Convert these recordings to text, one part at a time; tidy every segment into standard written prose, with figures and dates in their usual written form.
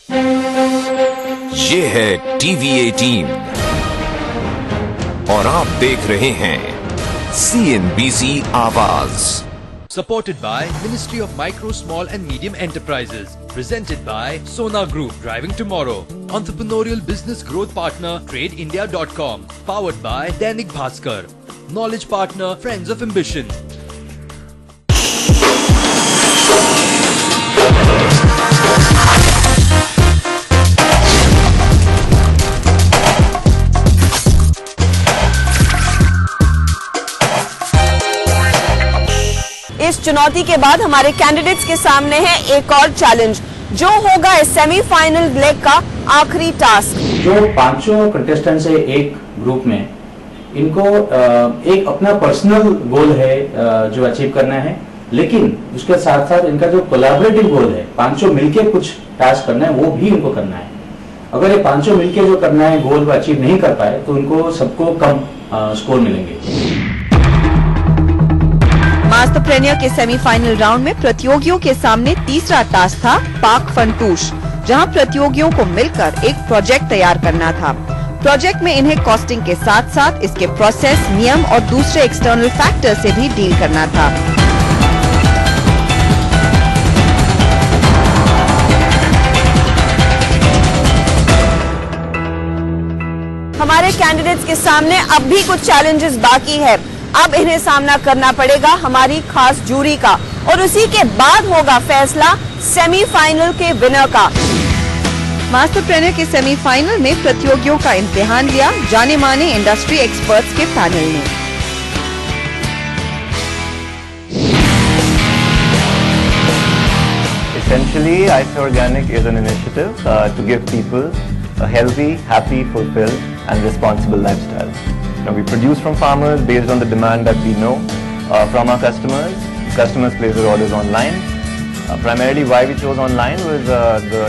ये है टीवी 18 और आप देख रहे हैं CNBC आवाज। Supported by Ministry of Micro, Small and Medium Enterprises. Presented by Sona Group, driving tomorrow. Entrepreneurial business growth partner, TradeIndia.com. Powered by Dainik Bhaskar. Knowledge partner, Friends of Ambition. इस चुनौती के बाद हमारे कैंडिडेट्स के सामने है एक और चैलेंज, जो होगा इस सेमीफाइनल लेग का आखिरी टास्क। जो पांचों कंटेस्टेंट्स है एक ग्रुप में, इनको एक अपना पर्सनल गोल है जो अचीव करना है, लेकिन उसके साथ साथ इनका जो कोलैबोरेटिव गोल है, पांचों मिलके कुछ टास्क करना है, वो भी इनको करना है। अगर ये पांचों मिलके जो करना है गोल को अचीव नहीं कर पाए तो उनको सबको कम स्कोर मिलेंगे। मास्टरप्रेन्योर के सेमीफाइनल राउंड में प्रतियोगियों के सामने तीसरा टास्क था पाक फंटूश, जहां प्रतियोगियों को मिलकर एक प्रोजेक्ट तैयार करना था। प्रोजेक्ट में इन्हें कॉस्टिंग के साथ साथ इसके प्रोसेस, नियम और दूसरे एक्सटर्नल फैक्टर से भी डील करना था। हमारे कैंडिडेट्स के सामने अब भी कुछ चैलेंजेस बाकी है। अब इन्हें सामना करना पड़ेगा हमारी खास जूरी का, और उसी के बाद होगा फैसला सेमीफाइनल के विनर का। मास्टरप्रेन्योर के सेमीफाइनल में प्रतियोगियों का इम्तिहान लिया जाने माने इंडस्ट्री एक्सपर्ट्स के पैनल ने। Essentially, IC Organic is an initiative to give people a healthy, happy, fulfilled and responsible lifestyle. Now, we produce from farmers based on the demand that we know from our customers. Customers place their orders online. Primarily why we chose online was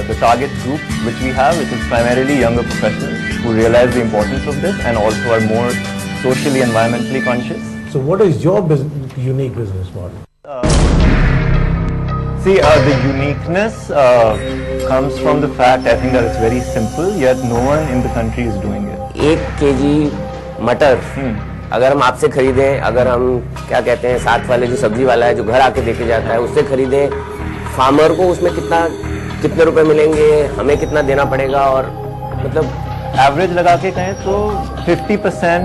the target group which we have, which is primarily younger professionals who realize the importance of this and also are more socially, environmentally conscious. So what is your unique business model? See, the uniqueness comes from the fact, I think, that it's very simple, yet no one in the country is doing it. 1 kg मटर अगर हम आपसे खरीदें, अगर हम क्या कहते हैं साथ वाले जो सब्जी वाला है जो घर आके देके जाता है उससे खरीदें, फार्मर को उसमें कितने रुपए मिलेंगे, हमें कितना देना पड़ेगा, और मतलब एवरेज लगा के कहें तो 50%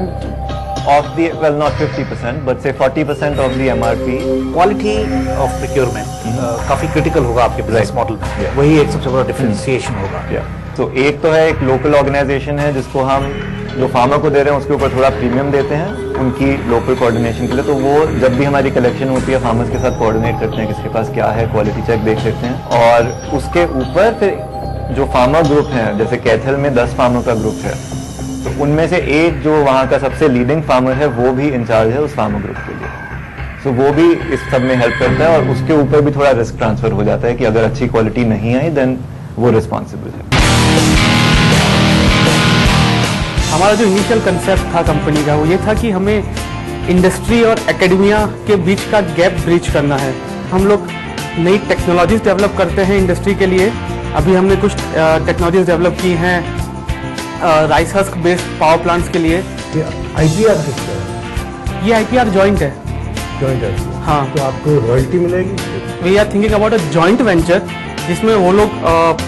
of the, well not 50% but say 40% of the MRP. Quality of procurement काफी क्रिटिकल होगा आपके बिजनेस मॉडल में। वही एक सबसे बड़ा डिफरेंशिएशन होगा। तो एक तो है एक लोकल ऑर्गेनाइजेशन है जिसको हम जो फार्मर को दे रहे हैं उसके ऊपर थोड़ा प्रीमियम देते हैं उनकी लोकल कोऑर्डिनेशन के लिए। तो वो जब भी हमारी कलेक्शन होती है फार्मर्स के साथ कोऑर्डिनेट करते हैं किसके पास क्या है, क्वालिटी चेक देख लेते हैं। और उसके ऊपर फिर जो फार्मर ग्रुप है, जैसे कैथल में 10 फार्मर का ग्रुप है, तो उनमें से एक जो वहाँ का सबसे लीडिंग फार्मर है वो भी इंचार्ज है उस फार्मर ग्रुप के लिए। तो वो भी इस सब में हेल्प करता है और उसके ऊपर भी थोड़ा रिस्क ट्रांसफर हो जाता है कि अगर अच्छी क्वालिटी नहीं आई देन वो रिस्पॉन्सिबल है। हमारा जो इनिशियल कंसेप्ट था कंपनी का वो ये था कि हमें इंडस्ट्री और एकेडमिया के बीच का गैप ब्रिज करना है। हम लोग नई टेक्नोलॉजीज डेवलप करते हैं इंडस्ट्री के लिए। अभी हमने कुछ टेक्नोलॉजीज डेवलप की हैं rice husk based power plants के लिए। IPR किसका है? ये IPR जॉइंट है। जॉइंट है? हाँ। तो आपको रॉयल्टी मिलेगी? We are thinking about a joint venture जिसमें वो लोग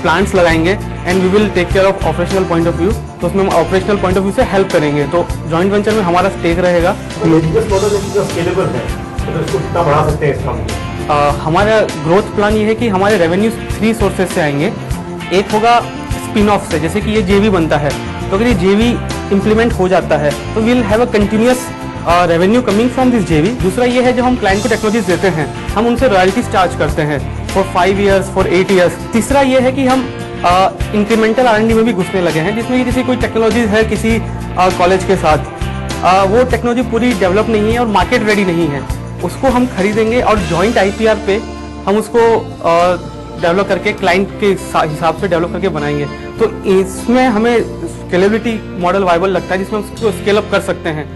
प्लांट्स लगाएंगे and we will take care of operational point of view. तो उसमें हम ऑपरेशनल पॉइंट ऑफ व्यू से हेल्प करेंगे। तो जॉइंट वेंचर में हमारा स्टेक रहेगा। स्केलेबल है तो इसको कितना बढ़ा सकते हैं इसका? हमारा ग्रोथ प्लान ये है कि हमारे रेवेन्यू 3 सोर्सेज से आएंगे। एक होगा स्पिन ऑफ से, जैसे कि ये JV बनता है तो अगर ये JV इम्प्लीमेंट हो जाता है तो we will have a continuous revenue coming from this JV। दूसरा ये है जब हम क्लाइंट को टेक्नोलॉजीज देते हैं हम उनसे रॉयल्टीज चार्ज करते हैं फॉर 5 ईयर्स, फॉर 8 ईयर्स। तीसरा ये है कि हम इंक्रीमेंटल R&D में भी घुसने लगे हैं, जिसमें जैसे कोई टेक्नोलॉजीज है किसी कॉलेज के साथ वो टेक्नोलॉजी पूरी डेवलप नहीं है और मार्केट रेडी नहीं है, उसको हम खरीदेंगे और जॉइंट IPR पे हम उसको डेवलप करके क्लाइंट के हिसाब से डेवलप करके बनाएंगे। तो इसमें हमें स्केलेबिलिटी मॉडल वाइबल लगता है जिसमें उसको स्केल अप कर सकते हैं।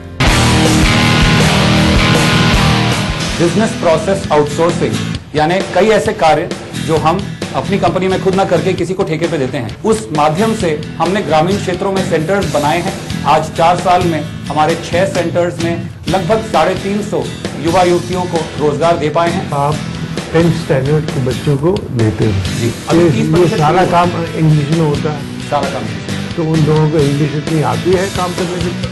बिजनेस प्रोसेस आउटसोर्सिंग यानी कई ऐसे कार्य जो हम अपनी कंपनी में खुद ना करके किसी को ठेके पे देते हैं। उस माध्यम से हमने ग्रामीण क्षेत्रों में सेंटर्स बनाए हैं। आज 4 साल में हमारे 6 सेंटर्स में लगभग 350 युवा युवतियों को रोजगार दे पाए हैं। आप 10th स्टैंडर्ड के बच्चों को देते हैं जी, ये सारा काम इंग्लिश में होता है, सारा काम। तो उन लोगों को इंग्लिश इतनी आती है काम करने की।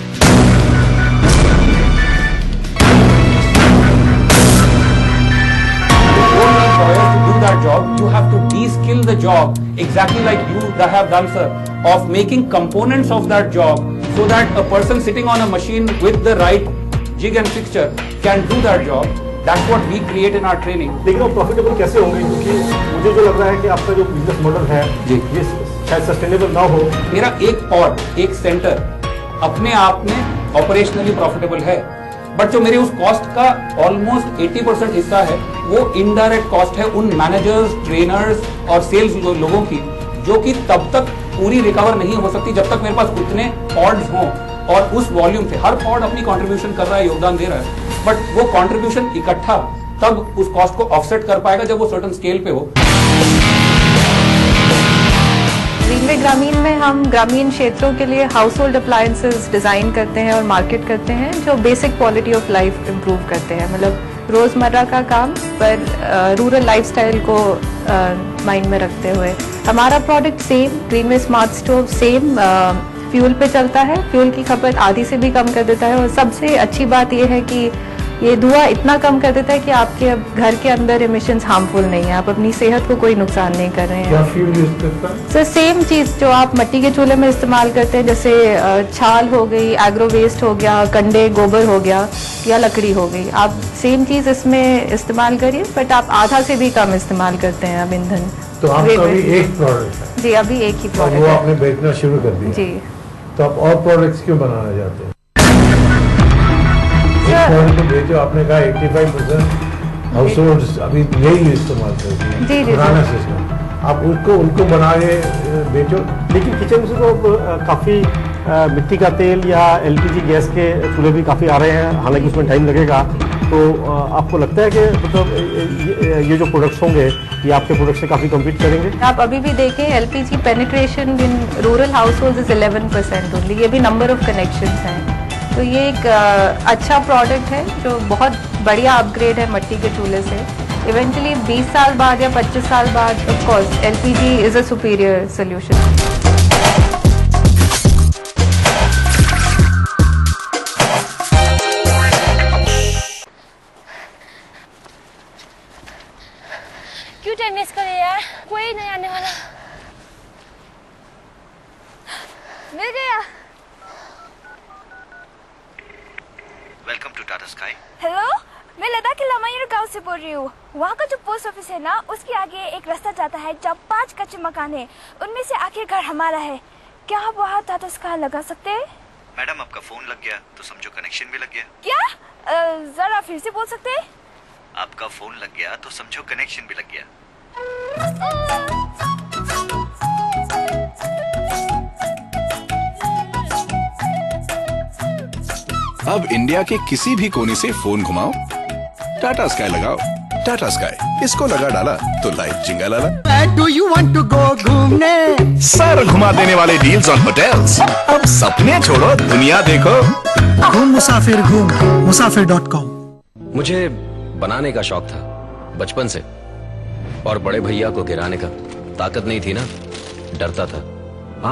That job, you have to de-skill the job exactly like you have done, sir, of making components of that job so that a person sitting on a machine with the right jig and fixture can do that job. That's what we create in our training. लेकिन वो profitable कैसे होंगे, क्योंकि मुझे जो लग रहा है कि आपका जो बिजनेस मॉडल है जी, ये शायद सस्टेनेबल ना हो। मेरा एक पॉड, एक सेंटर अपने आप में ऑपरेशनली प्रॉफिटेबल है, बट जो मेरे उस कॉस्ट का ऑलमोस्ट 80% हिस्सा है वो इनडायरेक्ट कॉस्ट है उन मैनेजर्स, ट्रेनर्स और सेल्स लोगों की, जो कि तब तक पूरी रिकवर नहीं हो सकती जब तक मेरे पास उतने पॉड्स हों और उस वॉल्यूम से। हर पॉड अपनी कंट्रीब्यूशन कर रहा है, योगदान दे रहा है, बट वो कंट्रीब्यूशन इकट्ठा तब उस कॉस्ट को ऑफसेट कर पाएगा जब वो सर्टेन स्केल पे हो। ग्रीनवे ग्रामीण में हम ग्रामीण क्षेत्रों के लिए हाउस होल्ड अप्लायंसेस डिज़ाइन करते हैं और मार्केट करते हैं जो basic quality of life improve करते हैं, मतलब रोज़मर्रा का काम पर रूरल लाइफस्टाइल को माइंड में रखते हुए। हमारा product same, Greenway smart stove same fuel पे चलता है, फ्यूल की खपत आधी से भी कम कर देता है, और सबसे अच्छी बात यह है कि ये धुआं इतना कम कर देता है कि आपके घर के अंदर एमिशंस हार्मफुल नहीं है, आप अपनी सेहत को कोई नुकसान नहीं कर रहे हैं। क्या फ्यूल यूज करता है? सर सेम चीज़ जो आप मिट्टी के चूल्हे में इस्तेमाल करते हैं, जैसे छाल हो गई, एग्रो वेस्ट हो गया, कंडे गोबर हो गया या लकड़ी हो गई, आप सेम चीज़ इसमें इस्तेमाल करिए, बट आप आधा से भी कम इस्तेमाल करते हैं अब ईंधन। तो आपका अभी एक प्रोडक्ट है? जी अभी एक ही प्रोडक्ट है। वो आपने बेचना शुरू कर दिया जी, तो आप और प्रोडक्ट्स क्यों बनाना चाहते हैं? को बेचो, आपने कहा 85% हाउस होल्ड्स अभी यही इस्तेमाल करते हैं पुराना सिस्टम, आप उनको बना के बेचो। लेकिन किचन से तो काफ़ी मिट्टी का तेल या LPG गैस के चूल्हे भी काफ़ी आ रहे हैं, हालांकि उसमें टाइम लगेगा। तो आपको लगता है कि मतलब ये जो प्रोडक्ट्स होंगे ये आपके प्रोडक्ट से काफ़ी कम्पीट करेंगे? आप अभी भी देखें LPG penetration in rural house hold is 11% only, ये भी नंबर ऑफ कनेक्शंस हैं। तो ये एक अच्छा प्रोडक्ट है जो बहुत बढ़िया अपग्रेड है मिट्टी के चूल्हे से। इवेंचुअली 20 साल बाद या 25 साल बाद of course LPG is a superior solution. क्यों टेनिस करे यार, कोई नहीं आने वाला। मिल गया। Welcome to Tata Sky. Hello, मैं लद्दाख के लामायूर गांव से बोल रही हूँ। वहाँ का जो पोस्ट ऑफिस है ना, उसके आगे एक रास्ता जाता है जहाँ 5 कच्चे मकान है, उनमें से आखिर घर हमारा है। क्या आप वहाँ टाटा स्काई लगा सकते हैं? मैडम आपका फोन लग गया तो समझो कनेक्शन भी लग गया। क्या? जरा फिर से बोल सकते हैं? आपका फोन लग गया तो समझो कनेक्शन भी लग गया। अब इंडिया के किसी भी कोने से फोन घुमाओ, टाटा स्काई लगाओ। टाटा स्काई, इसको लगा डाला तो लाइफ जिंगा लाला। Do you want to go घूमने? सर घुमा देने वाले डील्स ऑन होटल्स। अब सपने छोड़ो, दुनिया देखो। घूम मुसाफिर, घूम मुसाफिर.com। मुझे बनाने का शौक था बचपन से, और बड़े भैया को गिराने का ताकत नहीं थी ना, डरता था।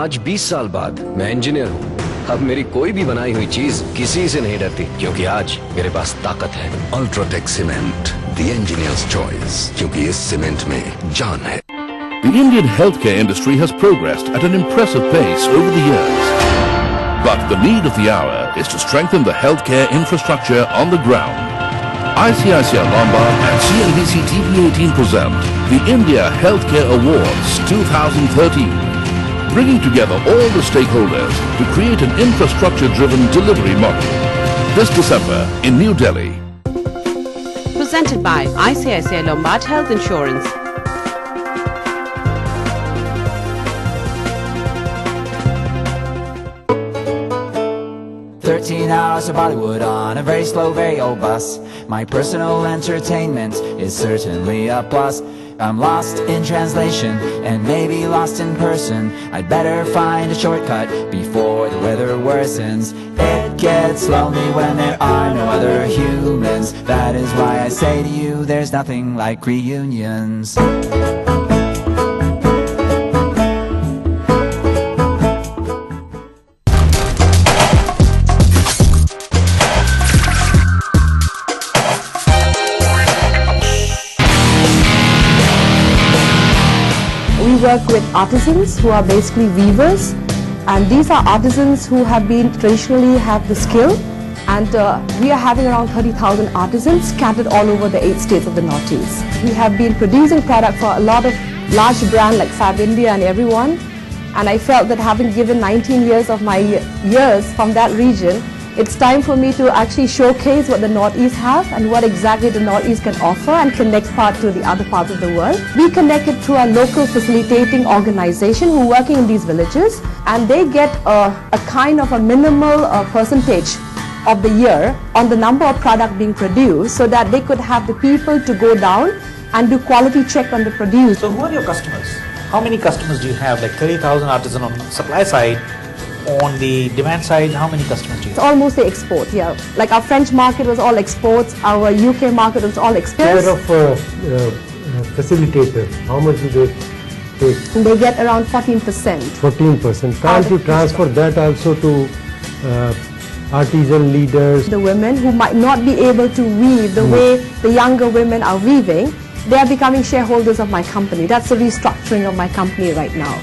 आज 20 साल बाद मैं इंजीनियर हूँ। अब मेरी कोई भी बनाई हुई चीज किसी से नहीं डरती, क्योंकि आज मेरे पास ताकत है। UltraTech cement, the engineers choice, क्योंकि इस सीमेंट में जान है। The Indian healthcare industry has progressed at an impressive pace over the years. But the need of the hour is to strengthen the healthcare infrastructure on the ground. ICICI Lombard and CNBC TV18 present the India Healthcare Awards 2013. Bringing together all the stakeholders to create an infrastructure-driven delivery model. This December in New Delhi. Presented by ICICI Lombard Health Insurance. Hours of Bollywood on a very slow, very old bus. My personal entertainment is certainly a plus. I'm lost in translation and maybe lost in person. I'd better find a shortcut before the weather worsens. It gets lonely when there are no other humans. That is why I say to you, there's nothing like reunions. We work with artisans who are basically weavers, and these are artisans who have been traditionally have the skill, and we are having around 30,000 artisans scattered all over the 8 states of the Northeast. We have been producing product for a lot of large brands like Fab India and everyone, and I felt that having given 19 years of my years from that region, it's time for me to actually showcase what the Northeast have and what exactly the Northeast can offer and connect part to the other parts of the world. We connected through our local facilitating organization who are working in these villages, and they get a kind of a minimal percentage of the year on the number of product being produced, so that they could have the people to go down and do quality check on the produce. So who are your customers? How many customers do you have? Like 30,000 artisans on the supply side. On the demand side, how many customers do you have? It's almost the export, yeah. Like our French market was all exports, our UK market was all exports. Share of facilitators, how much do they take? They get around 14%. 14%. Can't you transfer that also to artisan leaders? The women who might not be able to weave the way the younger women are weaving, they are becoming shareholders of my company. That's the restructuring of my company right now.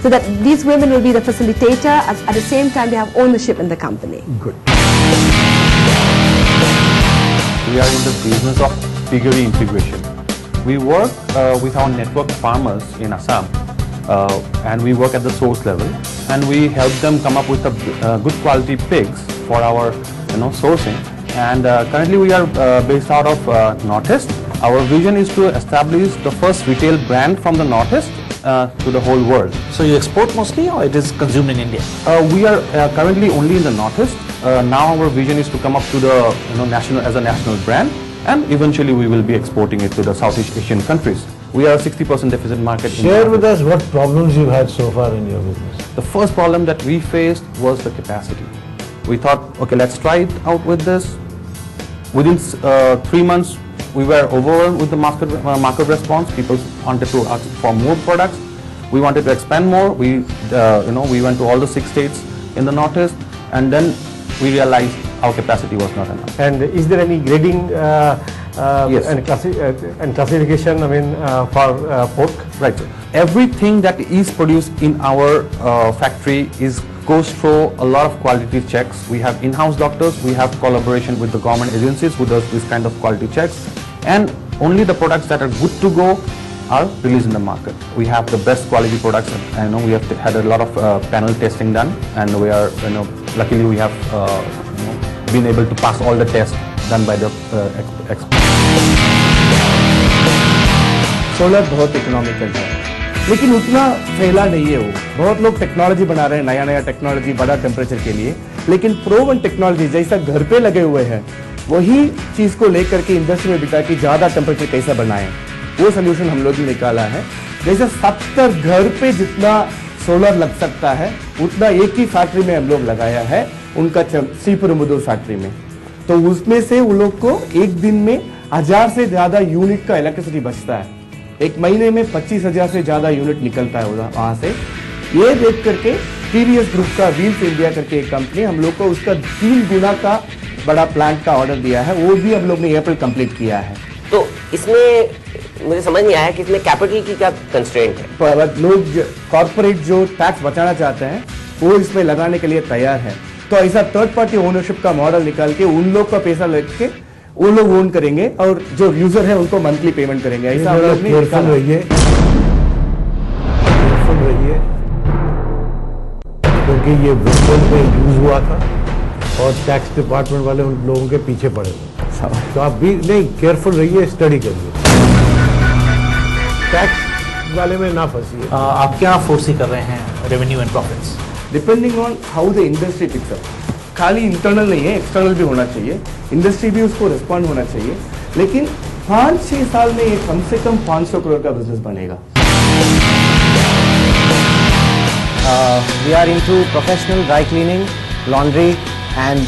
So that these women will be the facilitator, at the same time they have ownership in the company. Good. We are in the business of piggery integration. We work with our network farmers in Assam, and we work at the source level, and we help them come up with a good quality pigs for our sourcing. And currently we are based out of Northeast. Our vision is to establish the first retail brand from the Northeast to the whole world. So you export mostly, or it is consumed in India? We are currently only in the Northeast. Now our vision is to come up to the as a national brand, and eventually we will be exporting it to the Southeast Asian countries. We are a 60% deficit market. Share with us what problems you've had so far in your business. The first problem that we faced was the capacity. We thought, okay, let's try it out with this. Within 3 months, we were overwhelmed with the market response. People wanted to ask for more products. We wanted to expand more. We went to all the 6 states in the Northeast, and then we realized our capacity was not enough. And is there any grading yes. and classification? I mean, for pork? Right. So everything that is produced in our factory goes through a lot of quality checks. We have in-house doctors. We have collaboration with the government agencies who does this kind of quality checks, and only the products that are good to go are released in the market. We have the best quality products. I know we have had a lot of panel testing done, and we are, luckily we have been able to pass all the tests done by the experts. Solar बहुत economical है, लेकिन उतना फैला नहीं है वो। बहुत लोग टेक्नोलॉजी बना रहे हैं, नया टेक्नोलॉजी बड़ा टेम्परेचर के लिए, लेकिन प्रोवन टेक्नोलॉजी जैसा घर पे लगे हुए हैं, वही चीज को लेकर के इंडस्ट्री में बिता कि ज्यादा टेम्परेचर कैसे बनाएं, वो सोल्यूशन हम लोग ने निकाला है। जैसे 70 घर पे जितना सोलर लग सकता है, उतना एक ही फैक्ट्री में हम लोग लगाया है, उनका श्रीपेरुंबदूर फैक्ट्री में। तो उसमें से उन लोग को एक दिन में 1000 से ज्यादा यूनिट का इलेक्ट्रिसिटी बचता है। एक महीने में 25,000 से ज्यादा यूनिट निकलता है वहां से। ये देख करके टीवीएस ग्रुप का व्हील्स इंडिया करके एक कंपनी हम लोग को उसका 3 गुना का बड़ा प्लांट का ऑर्डर दिया है, वो भी हम लोग ने अप्रैल कंप्लीट किया है। तो इसमें मुझे समझ नहीं आया कि इसमें कैपिटल की क्या कंस्ट्रेंट है। लोग कॉर्पोरेट जो टैक्स बचाना चाहते हैं वो इसमें लगाने के लिए तैयार है, तो ऐसा थर्ड पार्टी ओनरशिप का मॉडल निकाल के उन लोग का पैसा लेके वो लोग ओन करेंगे और जो यूजर है उनको मंथली पेमेंट करेंगे। ऐसा हम लोग केयरफुल रहिए, क्योंकि ये विंडोज में यूज हुआ था और टैक्स डिपार्टमेंट वाले उन लोगों के पीछे पड़े थे। तो आप भी नहीं, केयरफुल रहिए, स्टडी करिए, टैक्स वाले में ना फंसिए। आप क्या फोर्सी कर रहे हैं revenue and profits? Depending on how the industry picks up. खाली इंटरनल नहीं है, एक्सटर्नल भी होना चाहिए, इंडस्ट्री भी उसको रिस्पॉन्ड होना चाहिए। लेकिन 5-6 साल में ये कम से कम 500 करोड़ का बिजनेस बनेगा। We are into professional dry cleaning, laundry and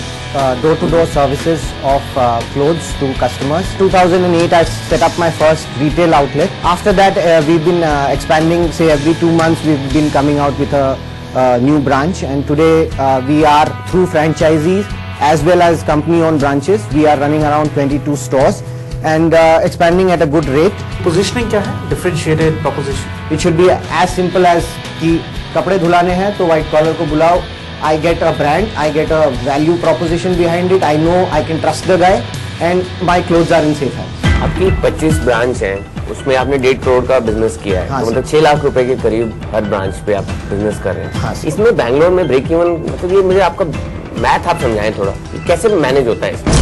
door-to-door services of clothes to customers. 2008 I set up my first retail outlet. After that we've been expanding, say every 2 months we've been coming out with a new branch, and today we are through franchisees as well as company-owned branches. We are running around 22 stores and expanding at a good rate. Positioning क्या है? Differentiated proposition. It should be as simple as कि कपड़े धुलाने हैं तो white collar को बुलाओ. I get a brand, I get a value proposition behind it. I know I can trust the guy and my clothes are in safe hands. आपकी 25 branch हैं, उसमें आपने 1.5 करोड़ का बिजनेस किया है। तो मतलब 6 लाख रुपए के करीब हर ब्रांच पे आप बिजनेस कर रहे हैं। इसमें बैंगलोर में ब्रेक इवन, मतलब ये मुझे आपका मैथ आप समझाएं थोड़ा, कैसे मैनेज होता है इसमें?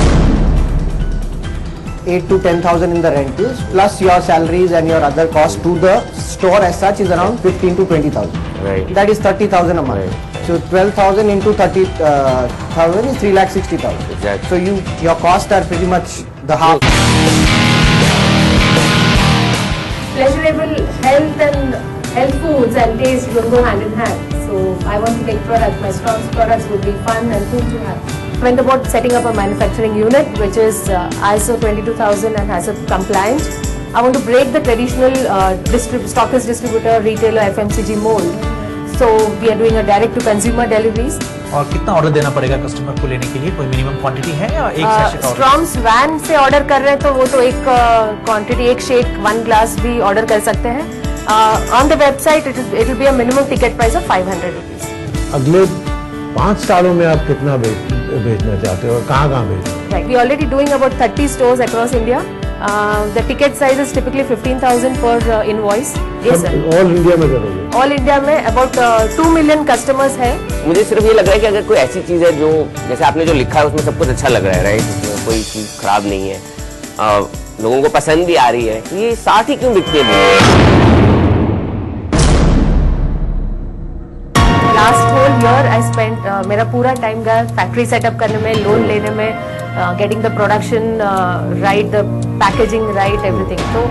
8 to 10,000 in the rentals plus your salaries and your other costs to the store as such is around 15 to 20,000. Right. That is 30,000 a month. Right. So 12,000 into 30,000 is 3,60,000. Exactly. So your costs are pretty much the half. Pleasurable health foods and taste will go hand in hand. So I want to take products. My strong products would be fun and cool to have. Went about setting up a manufacturing unit which is ISO 22000 and HACCP compliant. I want to break the traditional stockist distributor, retailer, FMCG mold. So we are doing a direct to consumer deliveries. और कितना order देना पड़ेगा customer को लेने के लिए? कोई minimum quantity है या एक सैशे का? स्ट्रॉम्स वैन से ऑर्डर कर रहे हैं तो वो तो एक क्वांटिटी, एक शेक 1 ग्लास भी ऑर्डर कर सकते हैं। On the website it will be a minimum ticket price of 500 rupees. अगले 5 सालों में आप कितना बेचना चाहते हो और कहाँ बेचना? Right, we already doing about 30 stores across India. The ticket size is typically 15,000 per invoice. Yes sir. All India में करोगे? All India में about 2 million customers है। मुझे सिर्फ ये लग रहा है कि अगर कोई ऐसी चीज है जो, जैसे आपने जो लिखा है उसमें सब कुछ अच्छा लग रहा है, राइट? उसमें कोई चीज खराब नहीं है, लोगों को पसंद भी आ रही है, तो ये साथ ही क्यों बिकते हैं? Last whole year I spent मेरा पूरा टाइम गया फैक्ट्री सेटअप करने में, लोन लेने में, getting the production right, the packaging right, everything. तो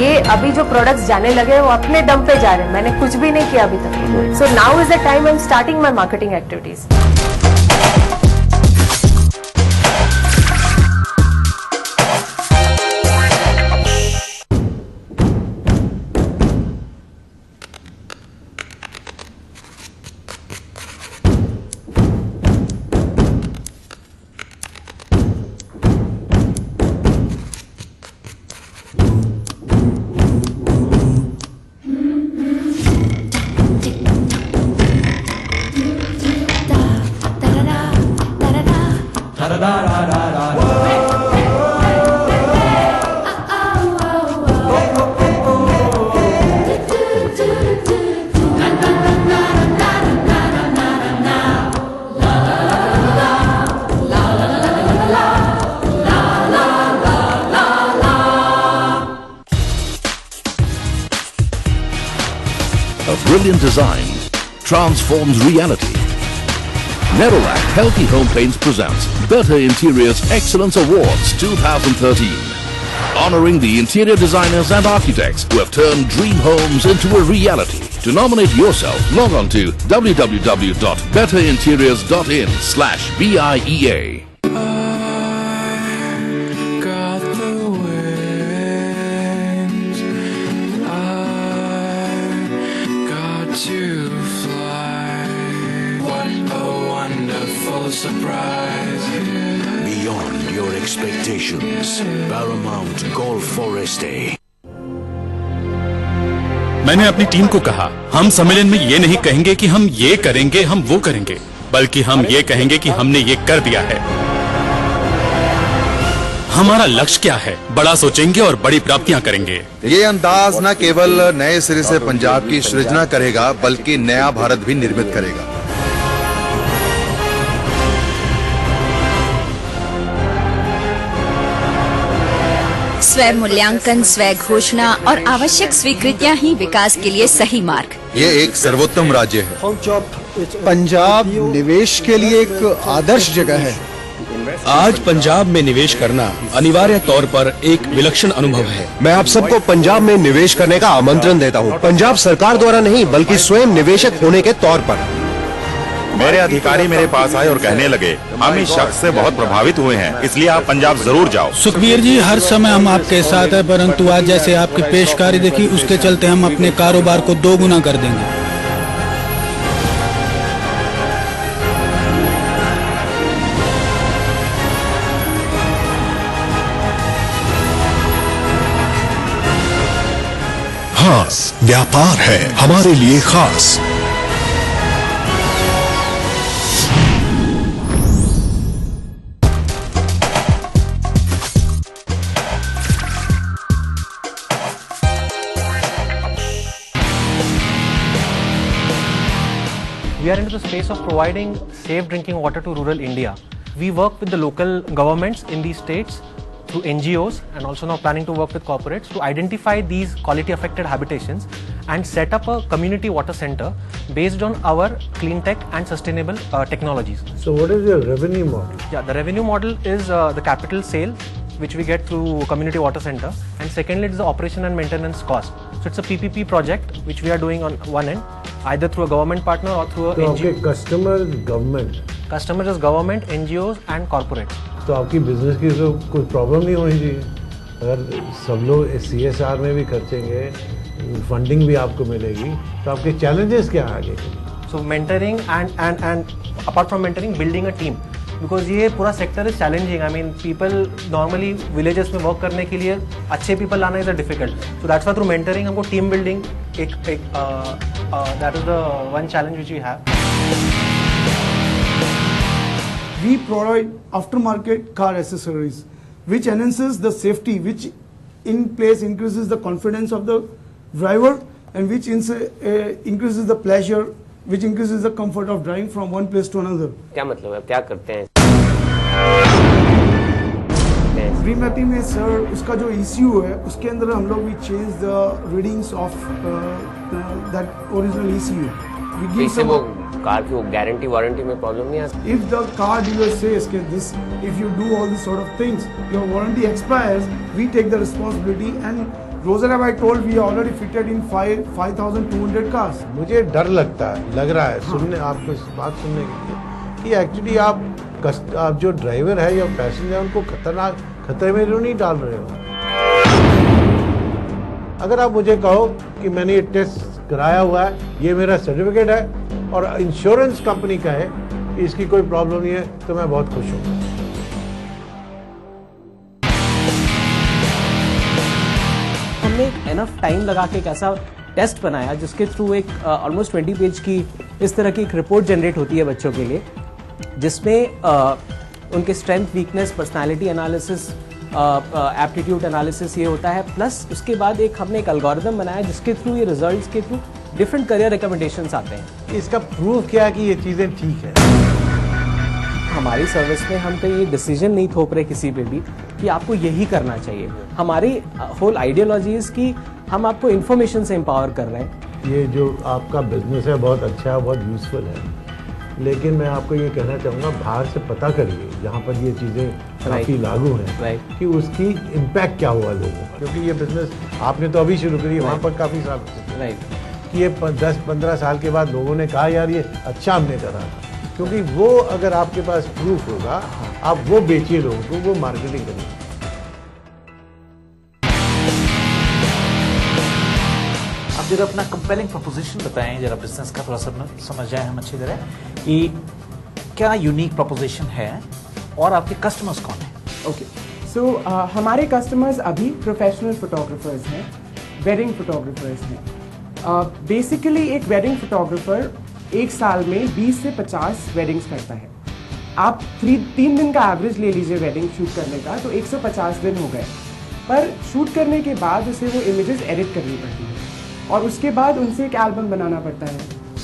ये अभी जो प्रोडक्ट्स जाने लगे वो अपने दम पे जा रहे हैं, मैंने कुछ भी नहीं किया अभी तक। So now is the time I am starting my marketing activities. Brilliant design transforms reality. Nerolac Healthy Home Paints presents Better Interiors Excellence Awards 2013, honoring the interior designers and architects who have turned dream homes into a reality. To nominate yourself, log on to www.betterinteriors.in/BIEA. Surprise beyond your expectations. Paramount Golf Forest Day. मैंने अपनी team को कहा, हम सम्मेलन में ये नहीं कहेंगे कि हम ये करेंगे, हम वो करेंगे, बल्कि हम ये कहेंगे कि हमने ये कर दिया है। हमारा लक्ष्य क्या है, बड़ा सोचेंगे और बड़ी प्राप्तियां करेंगे। ये अंदाज न केवल नए सिरे से पंजाब की सृजना करेगा, बल्कि नया भारत भी निर्मित करेगा। स्वयं मूल्यांकन, स्वयं घोषणा और आवश्यक स्वीकृतियां ही विकास के लिए सही मार्ग। ये एक सर्वोत्तम राज्य है। पंजाब निवेश के लिए एक आदर्श जगह है। आज पंजाब में निवेश करना अनिवार्य तौर पर एक विलक्षण अनुभव है। मैं आप सबको पंजाब में निवेश करने का आमंत्रण देता हूँ, पंजाब सरकार द्वारा नहीं बल्कि स्वयं निवेशक होने के तौर पर। मेरे अधिकारी मेरे पास आए और कहने लगे हम इस शख्स से बहुत प्रभावित हुए हैं, इसलिए आप पंजाब जरूर जाओ। सुखबीर जी, हर समय हम आपके साथ हैं, परंतु आज जैसे आपकी पेशकारी देखी उसके चलते हम अपने कारोबार को 2 गुना कर देंगे। हास व्यापार है हमारे लिए खास। We are into the space of providing safe drinking water to rural India. We work with the local governments in these states through NGOs and also now planning to work with corporates to identify these quality affected habitations and set up a community water center based on our clean tech and sustainable technologies. So what is your revenue model? Yeah, the revenue model is the capital sale which we get through community water center, and secondly it is the operation and maintenance cost. So it's a PPP project which we are doing on one end, either through a government partner or through a NGO. आपके customer government. Customers is government, NGOs and corporates. तो आपकी business की तो कोई problem नहीं होनी चाहिए। अगर सब लोग CSR में भी खर्चेंगे, फंडिंग भी आपको मिलेगी, तो आपके चैलेंजेस क्या हैं आगे? So mentoring and apart from mentoring, building a team. Because ये पूरा sector is challenging. I mean people normally villages में वर्क करने के लिए अच्छे पीपल लाना is difficult, so that's why through mentoring हमको टीम बिल्डिंग एक that is the one challenge which we have. We provide aftermarket car accessories which enhances the safety, which in place increases the confidence of the driver and which increases the pleasure, which increases the comfort of driving from one place to another. क्या मतलब है, क्या करते हैं? Remapping में sir उसका जो ECU है उसके अंदर हम लोग we change the readings of that original ECU. इससे वो कार की गारंटी वारंटी में प्रॉब्लम नहीं आती? If the car dealer says that this, if you do all these sort of things, your warranty expires, we take the responsibility and Roser have I told we already fitted in 5,200 cars. मुझे डर लगता है, लग रहा है सुनने आपको इस बात सुनने के लिए कि एक्चुअली आप जो ड्राइवर है या पैसेंजर उनको खतरे में जो नहीं डाल रहे हो। अगर आप मुझे कहो कि मैंने ये टेस्ट कराया हुआ है, ये मेरा सर्टिफिकेट है और इंश्योरेंस कंपनी का है, इसकी कोई प्रॉब्लम नहीं है, तो मैं बहुत खुश हूँ। हमने एनफ टाइम लगा के एक ऐसा टेस्ट बनाया जिसके थ्रू एक ऑलमोस्ट 20 पेज की इस तरह की एक रिपोर्ट जनरेट होती है बच्चों के लिए, जिसमें उनके strength, weakness, personality analysis, aptitude analysis ये होता है, प्लस उसके बाद हमने एक एल्गोरिथम बनाया जिसके थ्रू ये रिजल्ट्स के थ्रू डिफरेंट करियर रिकमेंडेशंस आते हैं। इसका प्रूफ क्या है कि ये चीज़ें ठीक है? हमारी सर्विस में हम कहीं ये डिसीजन नहीं थोप रहे किसी पे भी कि आपको यही करना चाहिए। हमारी होल आइडियोलॉजी इज कि हम आपको इन्फॉर्मेशन से एम्पावर कर रहे हैं। ये जो आपका बिजनेस है बहुत अच्छा है, बहुत यूजफुल है, लेकिन मैं आपको ये कहना चाहूँगा बाहर से पता करिए जहाँ पर ये चीज़ें काफ़ी लागू हैं कि उसकी इम्पैक्ट क्या हुआ लोगों पर, क्योंकि ये बिजनेस आपने तो अभी शुरू करी है, वहाँ पर काफ़ी साल कि ये 10-15 साल के बाद लोगों ने कहा यार ये अच्छा हमने करा, क्योंकि वो अगर आपके पास प्रूफ होगा आप वो बेचिए लोगों को, वो मार्केटिंग करिए। आप जरा अपना कंपेलिंग प्रोपोजिशन बताएं, जरा बिजनेस का थोड़ा समझ जाए हम अच्छी तरह कि क्या यूनिक प्रोपोजिशन है और आपके कस्टमर्स कौन हैं? ओके, सो हमारे कस्टमर्स अभी प्रोफेशनल फोटोग्राफर्स हैं, वेडिंग फोटोग्राफर्स हैं। बेसिकली एक वेडिंग फोटोग्राफर एक साल में 20 से 50 वेडिंग्स करता है। आप 3 दिन का एवरेज ले लीजिए वेडिंग शूट करने का, तो 150 दिन हो गए। पर शूट करने के बाद उसे वो इमेजेस एडिट करनी पड़ती है और उसके बाद उनसे एक एल्बम बनाना पड़ता है।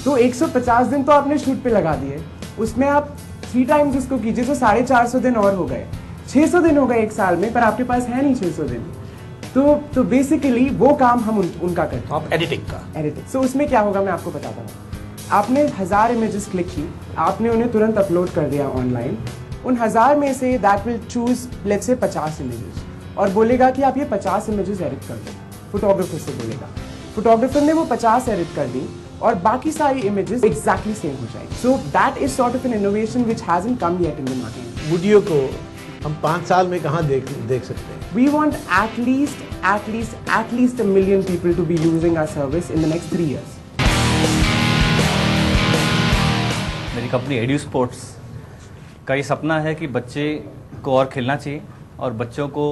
तो 150 दिन तो आपने शूट पे लगा दिए, उसमें आप 3 टाइम्स उसको कीजिए तो 450 दिन और हो गए, 600 दिन हो गए एक साल में, पर आपके पास है नहीं 600 दिन। तो बेसिकली वो काम हम उनका करते हैं। आप एडिटिंग का एडिटिंग। सो उसमें क्या होगा मैं आपको बताता हूँ। आपने 1000 इमेजेस क्लिक की, आपने उन्हें तुरंत अपलोड कर दिया ऑनलाइन, उन 1000 में say that will choose let's say 50 images और बोलेगा कि आप ये 50 इमेजेस एडिट कर दो, फोटोग्राफर से बोलेगा। फोटोग्राफर ने वो 50 एडिट कर दी और बाकी सारी इमेजेस एग्जैक्टली सेम हो जाएगी। So that is sort of N innovation which hasn't come yet in the market. Video को हम 5 साल में कहाँ देख सकते हैं? We want at least 1 million people to be using our service in the next 3 years. मेरी कंपनी एड्यू स्पोर्ट्स का ये सपना है कि बच्चे को और खेलना चाहिए और बच्चों को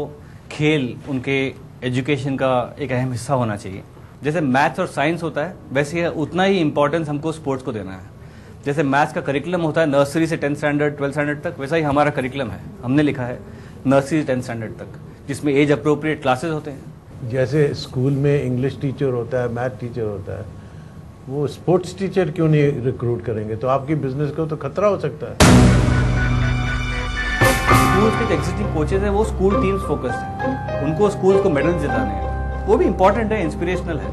खेल उनके एजुकेशन का एक अहम हिस्सा होना चाहिए। जैसे मैथ्स और साइंस होता है वैसे उतना ही इम्पोर्टेंस हमको स्पोर्ट्स को देना है। जैसे मैथ्स का करिकुलम होता है नर्सरी से 10th स्टैंडर्ड 12th स्टैंडर्ड तक, वैसा ही हमारा करिकुलम है। हमने लिखा है नर्सरी से 10th स्टैंडर्ड तक, जिसमें एज अप्रोप्रिएट क्लासेस होते हैं। जैसे स्कूल में इंग्लिश टीचर होता है, मैथ टीचर होता है, वो स्पोर्ट्स टीचर क्यों नहीं रिक्रूट करेंगे? तो आपकी बिजनेस को तो खतरा हो सकता है। स्कूल के एग्जिस्टिंग कोचेज हैं वो स्कूल टीम्स फोकस्ड हैं, उनको स्कूल को मेडल जिताने हैं, वो भी इंपॉर्टेंट है, इंस्पिरेशनल है,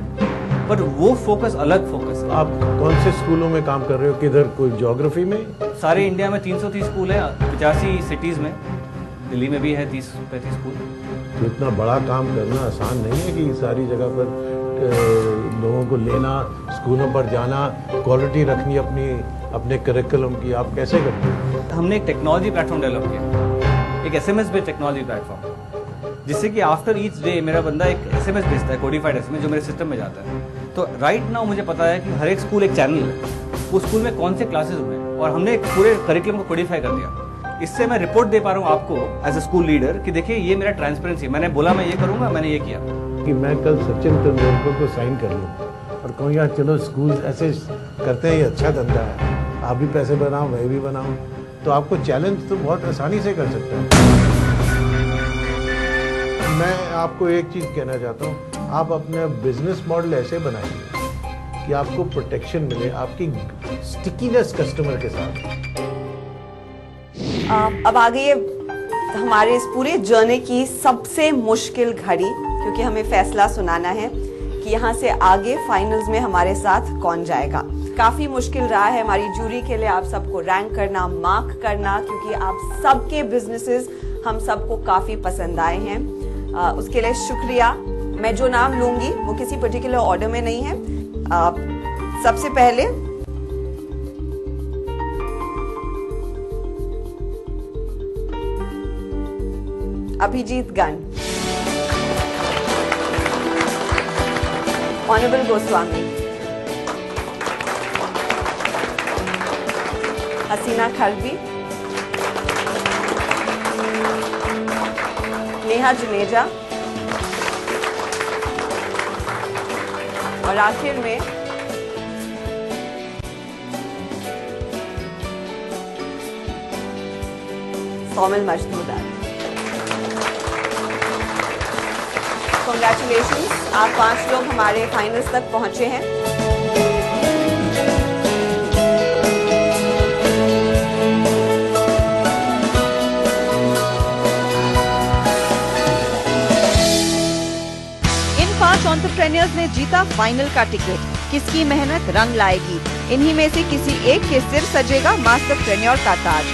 पर वो फोकस अलग फोकस है। आप कौन से स्कूलों में काम कर रहे हो? किधर? कोई ज्योग्राफी में? सारे इंडिया में 330 स्कूल है, 85 सिटीज में, दिल्ली में भी है 30-35 स्कूल। तो इतना बड़ा काम करना आसान नहीं है कि सारी जगह पर लोगों को लेना, स्कूलों पर जाना, क्वालिटी रखनी अपने करिकुलम की। आप कैसे करते हैं? हमने एक टेक्नोलॉजी प्लेटफॉर्म डेवलप किया, एक SMS बेस्ड टेक्नोलॉजी प्लेटफॉर्म, जिससे कि आफ्टर ईच डे मेरा बंदा एक SMS भेजता है, कोडिफाइड SMS जो मेरे सिस्टम में जाता है। तो राइट नाउ मुझे पता है कि हर एक स्कूल एक चैनल है, उस स्कूल में कौन से क्लासेस हुए और हमने एक पूरे करिकुलम को कोडिफाई कर दिया। इससे मैं रिपोर्ट दे पा रहा हूँ आपको एज ए स्कूल लीडर कि देखिए ये मेरा ट्रांसपेरेंसी, मैंने बोला मैं ये करूंगा, मैंने ये किया। कि मैं कल सचिन तेंदुलकर को साइन कर लूँ और कहूँ यार चलो स्कूल ऐसे करते हैं, ये अच्छा धंधा है, आप भी पैसे बनाओ मैं भी बनाऊँ, तो आपको चैलेंज तो बहुत आसानी से कर सकता है। मैं आपको एक चीज़ कहना चाहता हूँ, आप अपना बिजनेस मॉडल ऐसे बनाइए कि आपको प्रोटेक्शन मिले, आपकी स्टिकीनेस कस्टमर के साथ। अब आ गई है हमारे इस पूरे जर्नी की सबसे मुश्किल घड़ी, क्योंकि हमें फैसला सुनाना है कि यहाँ से आगे फाइनल्स में हमारे साथ कौन जाएगा। काफी मुश्किल रहा है हमारी जूरी के लिए आप सबको रैंक करना, मार्क करना, क्योंकि आप सबके बिजनेसेस हम सबको काफी पसंद आए हैं। उसके लिए शुक्रिया। मैं जो नाम लूंगी वो किसी पर्टिकुलर ऑर्डर में नहीं है। सबसे पहले अभिजीत गण, ऑनरेबल गोस्वामी, हसीना खलबी, नेहा जुनेजा और आखिर में सोमिल मजदूदार। Congratulations, आप 5 लोग हमारे फाइनल्स तक पहुंचे हैं। इन 5 एंटरप्रेन्योर्स ने जीता फाइनल का टिकट। किसकी मेहनत रंग लाएगी? इन्हीं में से किसी एक के सिर सजेगा मास्टरप्रेन्योर का ताज।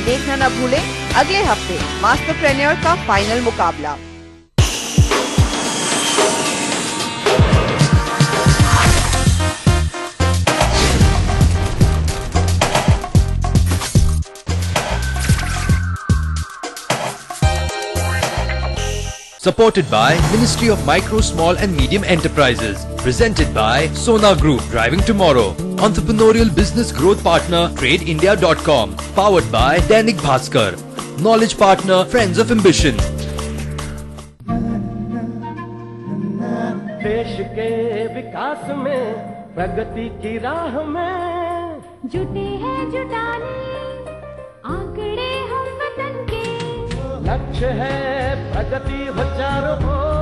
देखना न भूलें अगले हफ्ते मास्टरप्रेन्योर का फाइनल मुकाबला। Supported by Ministry of Micro, Small and Medium Enterprises. Presented by Sona Group, driving tomorrow. Entrepreneurial business growth partner, TradeIndia.com. Powered by Dainik Bhaskar. Knowledge partner, Friends of Ambition. देश के विकास में, प्रगति की राह में जुटे हैं जुटाने आंकड़े हम वतन के। लक्ष्य है प्रगति हो चारों ओर।